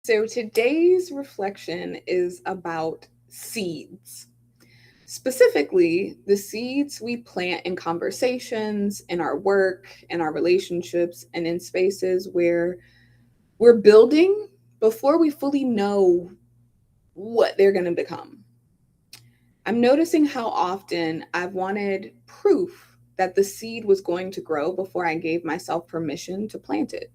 So today's reflection is about seeds. Specifically, the seeds we plant in conversations, in our work, in our relationships, and in spaces where we're building before we fully know what they're going to become. I'm noticing how often I've wanted proof that the seed was going to grow before I gave myself permission to plant it.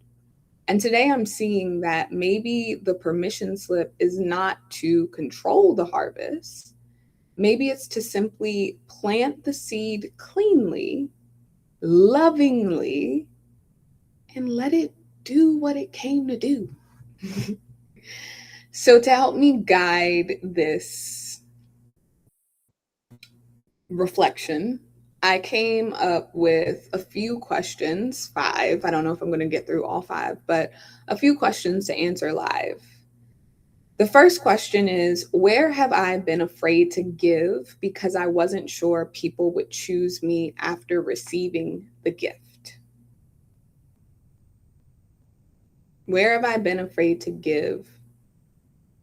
And today I'm seeing that maybe the permission slip is not to control the harvest. Maybe it's to simply plant the seed cleanly, lovingly, and let it do what it came to do. So, to help me guide this reflection, I came up with a few questions, five. I don't know if I'm going to get through all five, but a few questions to answer live. The first question is, where have I been afraid to give because I wasn't sure people would choose me after receiving the gift? Where have I been afraid to give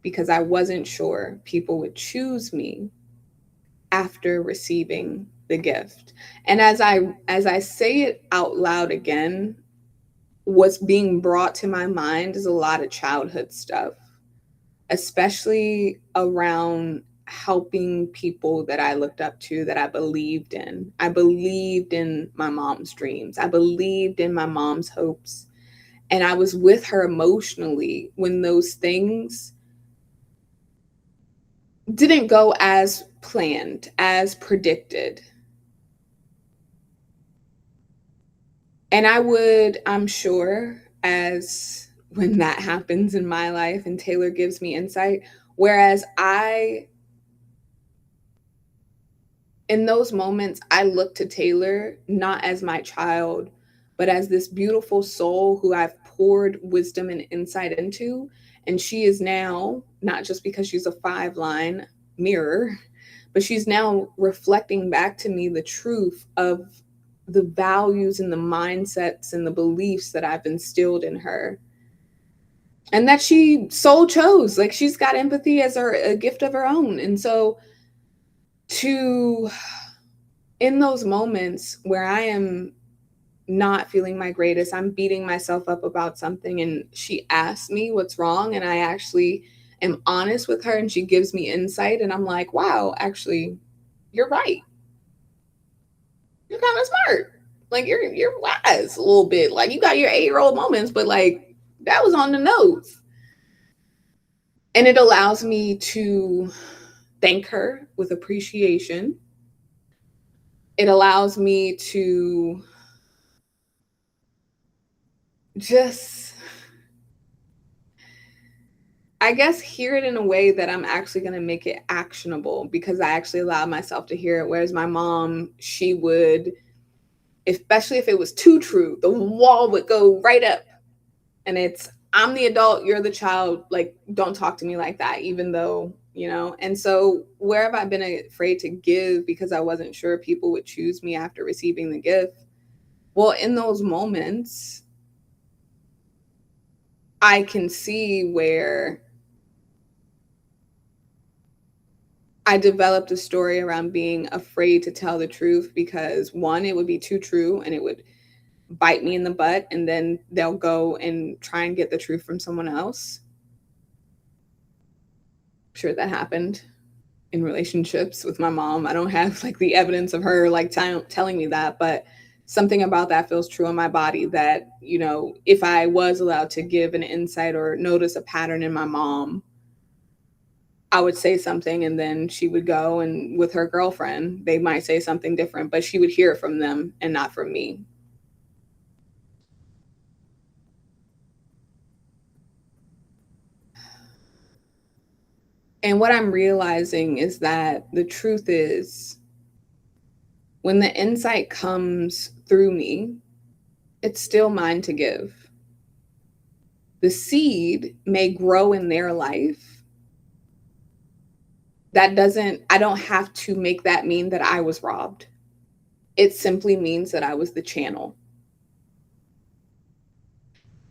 because I wasn't sure people would choose me after receiving the gift? And as I say it out loud again, what's being brought to my mind is a lot of childhood stuff, especially around helping people that I looked up to, that I believed in. I believed in my mom's dreams. I believed in my mom's hopes. And I was with her emotionally when those things didn't go as planned, as predicted. And I'm sure, as when that happens in my life and Taylor gives me insight, whereas in those moments, I look to Taylor not as my child, but as this beautiful soul who I've poured wisdom and insight into. And she is now, not just because she's a 5-line mirror, but she's now reflecting back to me the truth of the values and the mindsets and the beliefs that I've instilled in her. And that she soul chose. Like, she's got empathy as a gift of her own. And so to in those moments where I am not feeling my greatest, I'm beating myself up about something, and she asks me what's wrong, and I actually am honest with her, and she gives me insight, and I'm like, wow, actually, you're right. You're kind of smart. Like, you're wise a little bit. Like, you got your 8-year-old moments, but like that was on the nose. And it allows me to thank her with appreciation. It allows me to just, I guess, hear it in a way that I'm actually going to make it actionable, because I actually allowed myself to hear it. Whereas my mom, she would, especially if it was too true, the wall would go right up. And it's, I'm the adult, you're the child. Like, don't talk to me like that, even though, you know. And so, where have I been afraid to give because I wasn't sure people would choose me after receiving the gift? Well, in those moments, I can see where I developed a story around being afraid to tell the truth because, one, it would be too true and it would bite me in the butt, and then they'll go and try and get the truth from someone else. I'm sure that happened in relationships with my mom. I don't have like the evidence of her like telling me that, but something about that feels true in my body, that, you know, if I was allowed to give an insight or notice a pattern in my mom, I would say something, and then she would go, and with her girlfriend, they might say something different, but she would hear it from them and not from me. And what I'm realizing is that the truth is, when the insight comes through me, it's still mine to give. The seed may grow in their life. I don't have to make that mean that I was robbed. It simply means that I was the channel.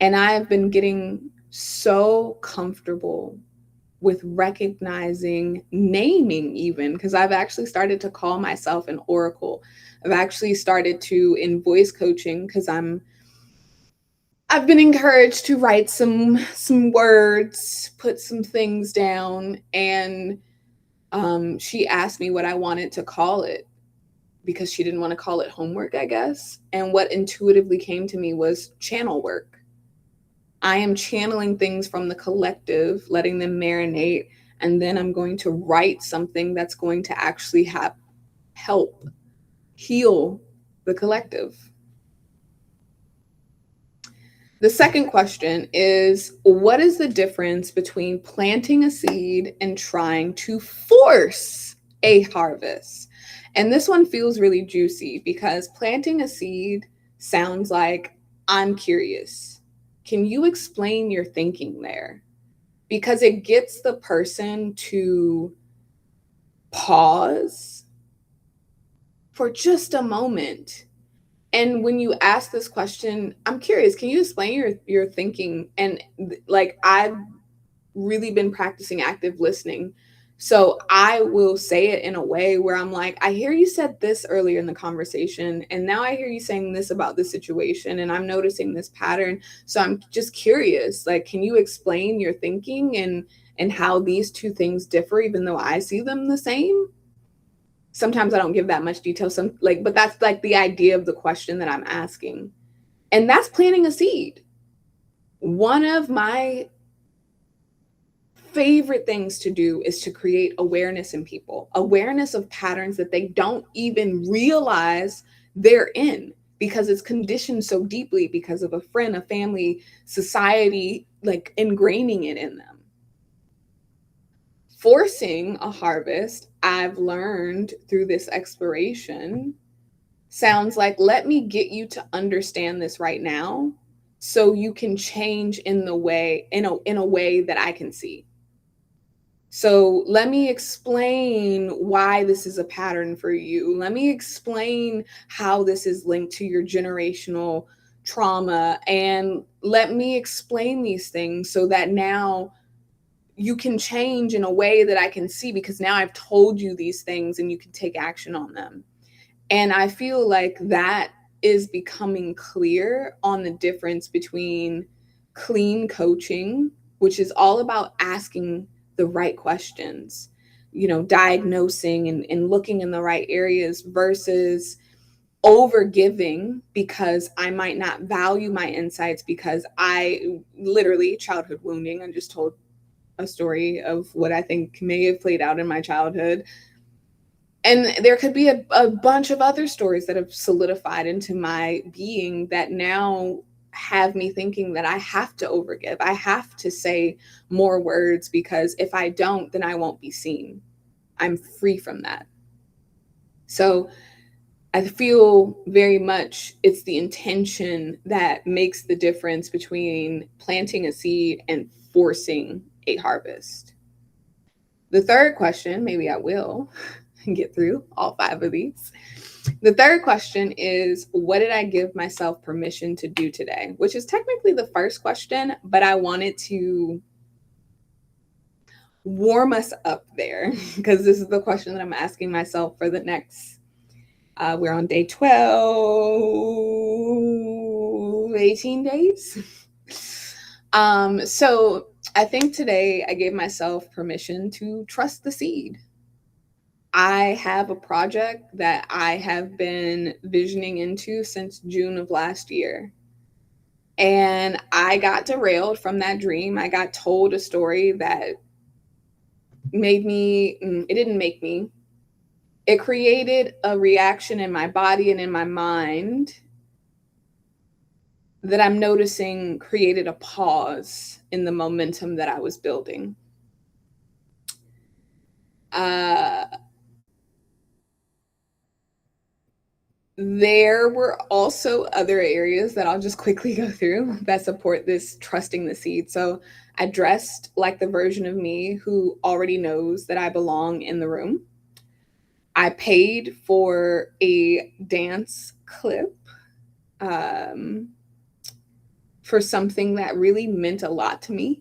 And I've been getting so comfortable with recognizing, naming even, because I've actually started to call myself an oracle. I've actually started to, in voice coaching, because I've been encouraged to write some words, put some things down, and she asked me what I wanted to call it because she didn't want to call it homework, I guess. And what intuitively came to me was channel work. I am channeling things from the collective, letting them marinate, and then I'm going to write something that's going to actually help heal the collective. The second question is, what is the difference between planting a seed and trying to force a harvest? And this one feels really juicy because planting a seed sounds like, I'm curious. Can you explain your thinking there? Because it gets the person to pause for just a moment. And when you ask this question, I'm curious, can you explain your thinking? And like, I've really been practicing active listening. So I will say it in a way where I'm like, I hear you said this earlier in the conversation, and now I hear you saying this about this situation, and I'm noticing this pattern. So I'm just curious, like, can you explain your thinking and how these two things differ, even though I see them the same? Sometimes I don't give that much detail. But that's like the idea of the question that I'm asking. And that's planting a seed. One of my favorite things to do is to create awareness in people, awareness of patterns that they don't even realize they're in because it's conditioned so deeply because of a friend, a family, society, like ingraining it in them. Forcing a harvest, I've learned through this exploration, sounds like, let me get you to understand this right now so you can change in a way that I can see. So let me explain why this is a pattern for you. Let me explain how this is linked to your generational trauma. And let me explain these things so that now you can change in a way that I can see, because now I've told you these things and you can take action on them. And I feel like that is becoming clear on the difference between clean coaching, which is all about asking the right questions, diagnosing and looking in the right areas, versus over giving because I might not value my insights because I literally childhood wounding. I just told a story of what I think may have played out in my childhood. And there could be a bunch of other stories that have solidified into my being that now have me thinking that I have to overgive. I have to say more words because if I don't, then I won't be seen. I'm free from that. So I feel very much it's the intention that makes the difference between planting a seed and forcing a harvest. The third question, maybe I will get through all 5 of these. The third question is, what did I give myself permission to do today? Which is technically the first question, but I wanted to warm us up there because this is the question that I'm asking myself for the next, we're on day 12, 18 days. So I think today I gave myself permission to trust the seed. I have a project that I have been visioning into since June of last year. And I got derailed from that dream. I got told a story that it didn't make me. It created a reaction in my body and in my mind that I'm noticing created a pause in the momentum that I was building. There were also other areas that I'll just quickly go through that support this trusting the seed. So I dressed like the version of me who already knows that I belong in the room. I paid for a dance clip for something that really meant a lot to me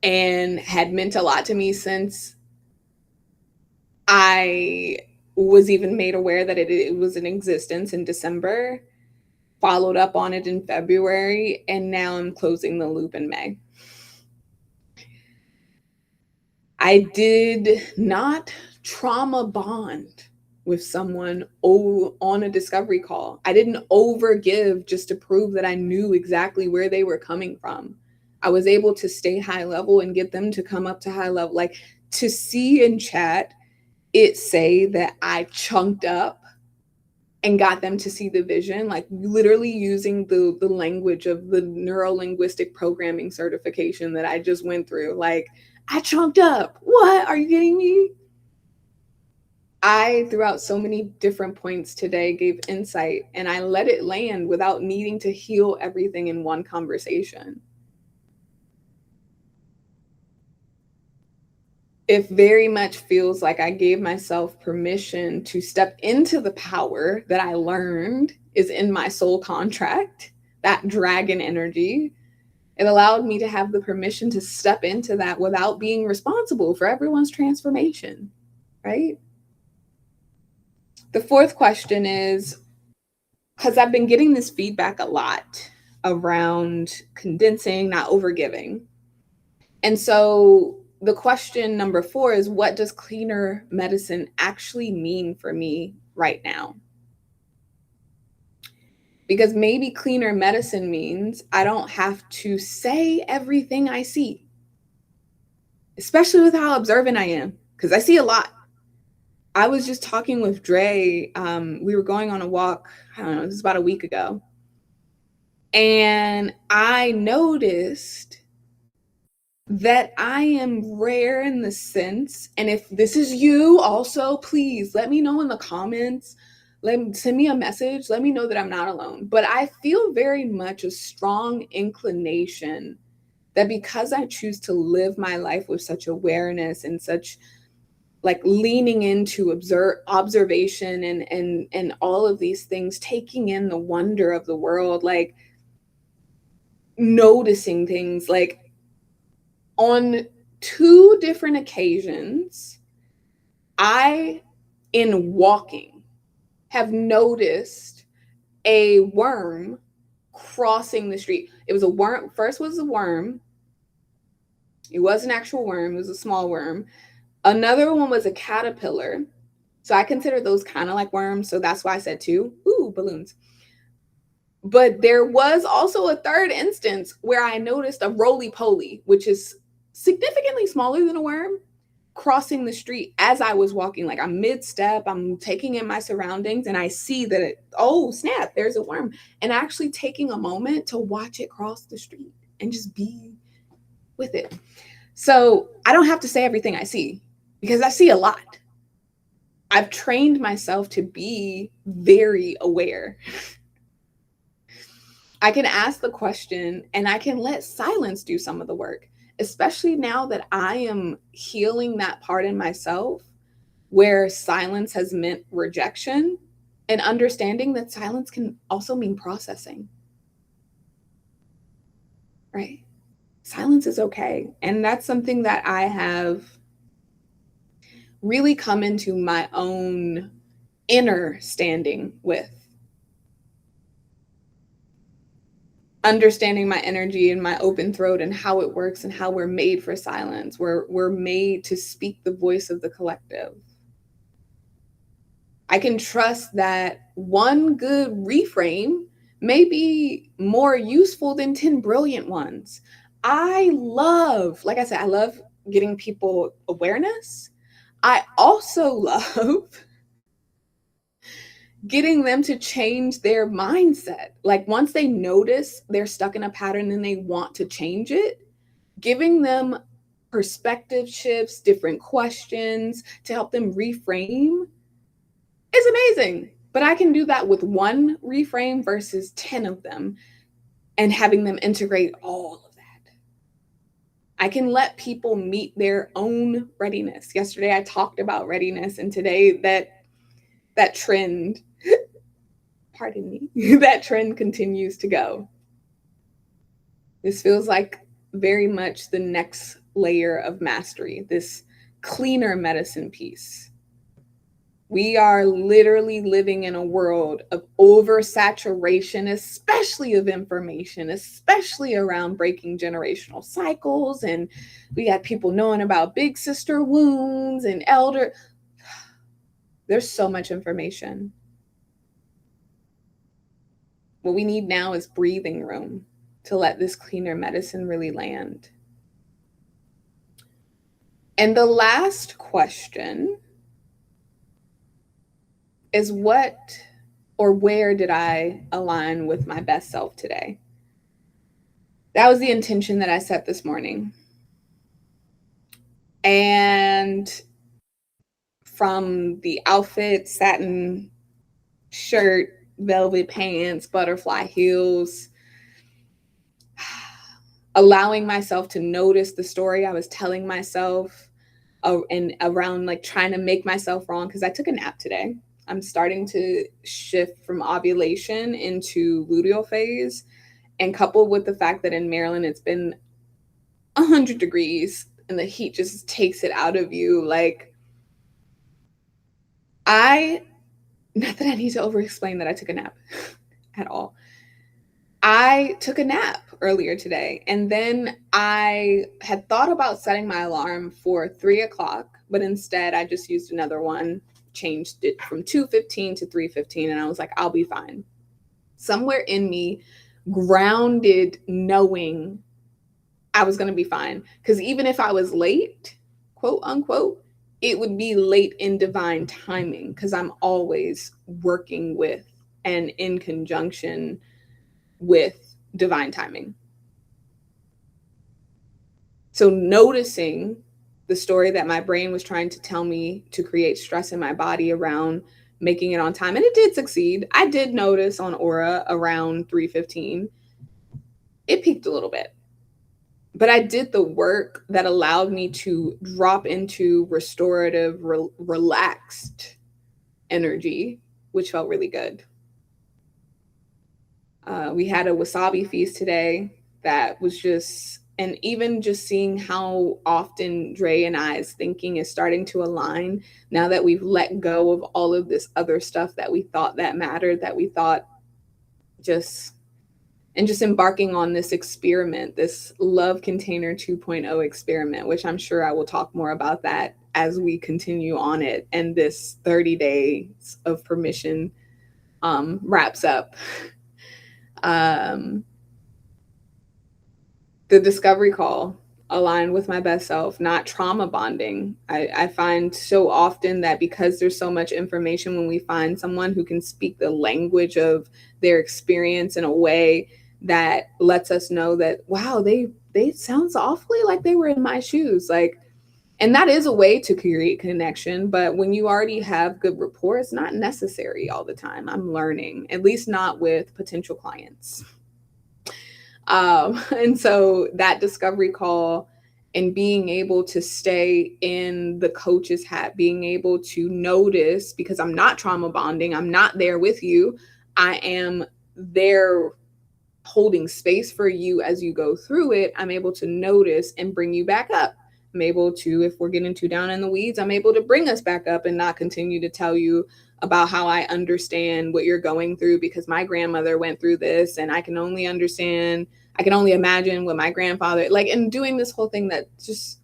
and had meant a lot to me since I was even made aware that it was in existence in December, followed up on it in February, and now I'm closing the loop in May. I did not trauma bond with someone on a discovery call. I didn't overgive just to prove that I knew exactly where they were coming from. I was able to stay high level and get them to come up to high level. Like, to see in chat it say that I chunked up and got them to see the vision, like literally using the language of the neuro-linguistic programming certification that I just went through. Like, I chunked up. What? Are you kidding me? I, throughout so many different points today, gave insight, and I let it land without needing to heal everything in one conversation. It very much feels like I gave myself permission to step into the power that I learned is in my soul contract, that dragon energy. It allowed me to have the permission to step into that without being responsible for everyone's transformation, right? The fourth question is, because I've been getting this feedback a lot around condensing, not overgiving. And so the question number 4 is, what does cleaner medicine actually mean for me right now? Because maybe cleaner medicine means I don't have to say everything I see, especially with how observant I am, because I see a lot. I was just talking with Dre. We were going on a walk, I don't know, this was about a week ago. And I noticed that I am rare in the sense, and if this is you also, please let me know in the comments. Send me a message. Let me know that I'm not alone. But I feel very much a strong inclination that because I choose to live my life with such awareness and such like leaning into observation and all of these things, taking in the wonder of the world, like noticing things, like on 2 different occasions, I, in walking, have noticed a worm crossing the street. It was a worm. First was a worm. It was an actual worm. It was a small worm. Another one was a caterpillar. So I consider those kind of like worms. So that's why I said 2. Ooh, balloons. But there was also a third instance where I noticed a roly-poly, which is significantly smaller than a worm, crossing the street as I was walking. Like, I'm mid-step, I'm taking in my surroundings, and I see that oh snap, there's a worm. And actually taking a moment to watch it cross the street and just be with it. So I don't have to say everything I see because I see a lot. I've trained myself to be very aware. I can ask the question and I can let silence do some of the work, especially now that I am healing that part in myself where silence has meant rejection, and understanding that silence can also mean processing, right? Silence is okay. And that's something that I have really come into my own inner standing with. Understanding my energy and my open throat and how it works and how we're made for silence. We're made to speak the voice of the collective. I can trust that one good reframe may be more useful than 10 brilliant ones. I love, like I said, I love getting people awareness. I also love getting them to change their mindset. Like, once they notice they're stuck in a pattern and they want to change it, giving them perspective shifts, different questions to help them reframe is amazing. But I can do that with one reframe versus 10 of them and having them integrate all of that. I can let people meet their own readiness. Yesterday I talked about readiness, and today that trend, pardon me, that trend continues to go. This feels like very much the next layer of mastery, this cleaner medicine piece. We are literally living in a world of oversaturation, especially of information, especially around breaking generational cycles. And we got people knowing about big sister wounds and elder. There's so much information. What we need now is breathing room to let this cleaner medicine really land. And the last question is, what or where did I align with my best self today? That was the intention that I set this morning. And from the outfit, satin shirt, velvet pants, butterfly heels, allowing myself to notice the story I was telling myself, and around like trying to make myself wrong, because I took a nap today. I'm starting to shift from ovulation into luteal phase, and coupled with the fact that in Maryland it's been 100 degrees and the heat just takes it out of you. Like, not that I need to over explain that I took a nap at all. I took a nap earlier today, and then I had thought about setting my alarm for 3 o'clock, but instead I just used another one, changed it from 2:15 to 3:15, and I was like, I'll be fine. Somewhere in me grounded knowing I was going to be fine, because even if I was late, quote unquote, it would be late in divine timing, because I'm always working with and in conjunction with divine timing. So noticing the story that my brain was trying to tell me to create stress in my body around making it on time, and it did succeed. I did notice on Aura around 3:15, it peaked a little bit. But I did the work that allowed me to drop into restorative, relaxed energy, which felt really good. We had a wasabi feast today that was just, and even just seeing how often Dre and I's thinking is starting to align now that we've let go of all of this other stuff that we thought that mattered, that we thought just embarking on this experiment, this Love Container 2.0 experiment, which I'm sure I will talk more about that as we continue on it and this 30 days of permission wraps up. The discovery call aligned with my best self, not trauma bonding. I find so often that because there's so much information, when we find someone who can speak the language of their experience in a way that lets us know that, wow, they sounds awfully like they were in my shoes. Like, and that is a way to create connection, but when you already have good rapport, it's not necessary all the time. I'm learning, at least not with potential clients. And so that discovery call and being able to stay in the coach's hat, being able to notice, because I'm not trauma bonding, I'm not there with you, I am there holding space for you as you go through it. I'm able to notice and bring you back up. I'm able to, if we're getting too down in the weeds, I'm able to bring us back up and not continue to tell you about how I understand what you're going through, because my grandmother went through this and I can only imagine what my grandfather, like, and doing this whole thing that just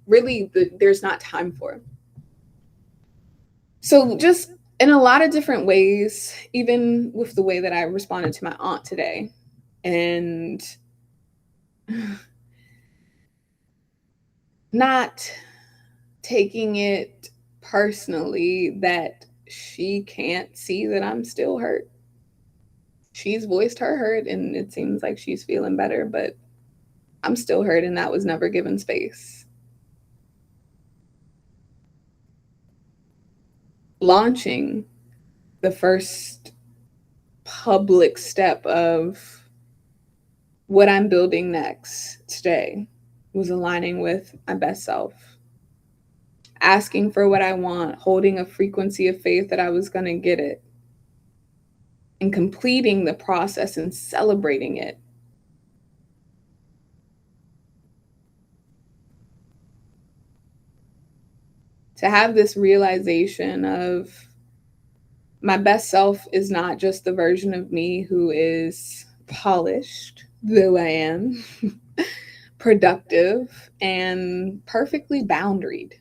really there's not time for. So just in a lot of different ways, even with the way that I responded to my aunt today, and not taking it personally that she can't see that I'm still hurt. She's voiced her hurt and it seems like she's feeling better, but I'm still hurt and that was never given space. Launching the first public step of what I'm building next today was aligning with my best self, asking for what I want, holding a frequency of faith that I was going to get it, and completing the process and celebrating it. To have this realization of my best self is not just the version of me who is polished, though I am, productive, and perfectly boundaried.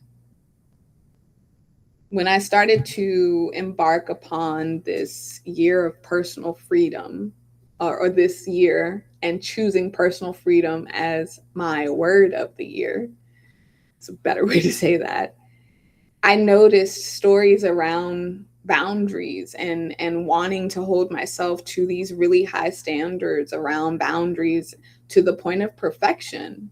When I started to embark upon this year of personal freedom, or this year, and choosing personal freedom as my word of the year, it's a better way to say that. I noticed stories around boundaries and wanting to hold myself to these really high standards around boundaries to the point of perfection.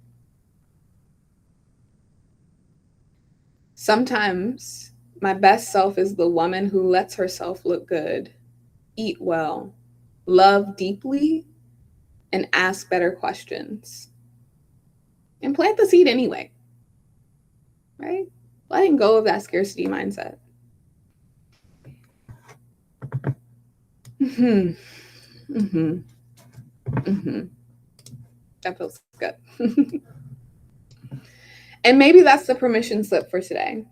Sometimes my best self is the woman who lets herself look good, eat well, love deeply, and ask better questions. And plant the seed anyway, right? Letting go of that scarcity mindset. Mm-hmm. Mm-hmm. Mm-hmm. That feels good. And maybe that's the permission slip for today.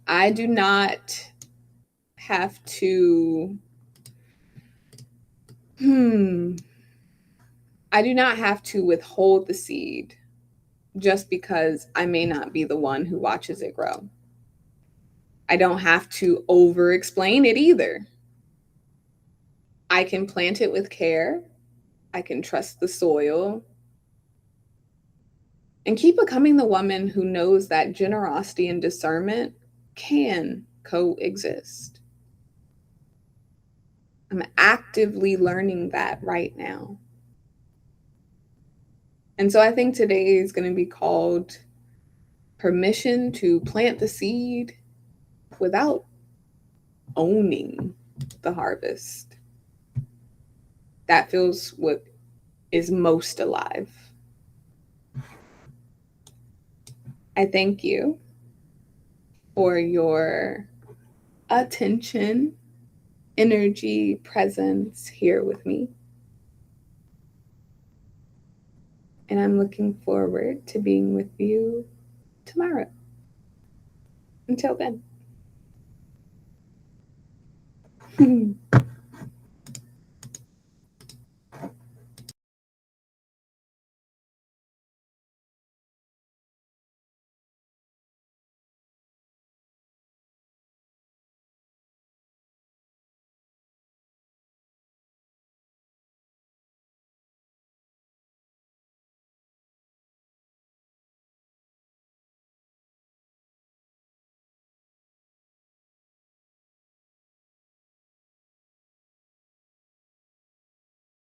I do not have to, hmm, I do not have to withhold the seed just because I may not be the one who watches it grow. I don't have to over explain it either. I can plant it with care. I can trust the soil and keep becoming the woman who knows that generosity and discernment can coexist. I'm actively learning that right now. And so I think today is going to be called permission to plant the seed without owning the harvest. That feels what is most alive. I thank you for your attention, energy, presence here with me. And I'm looking forward to being with you tomorrow. Until then.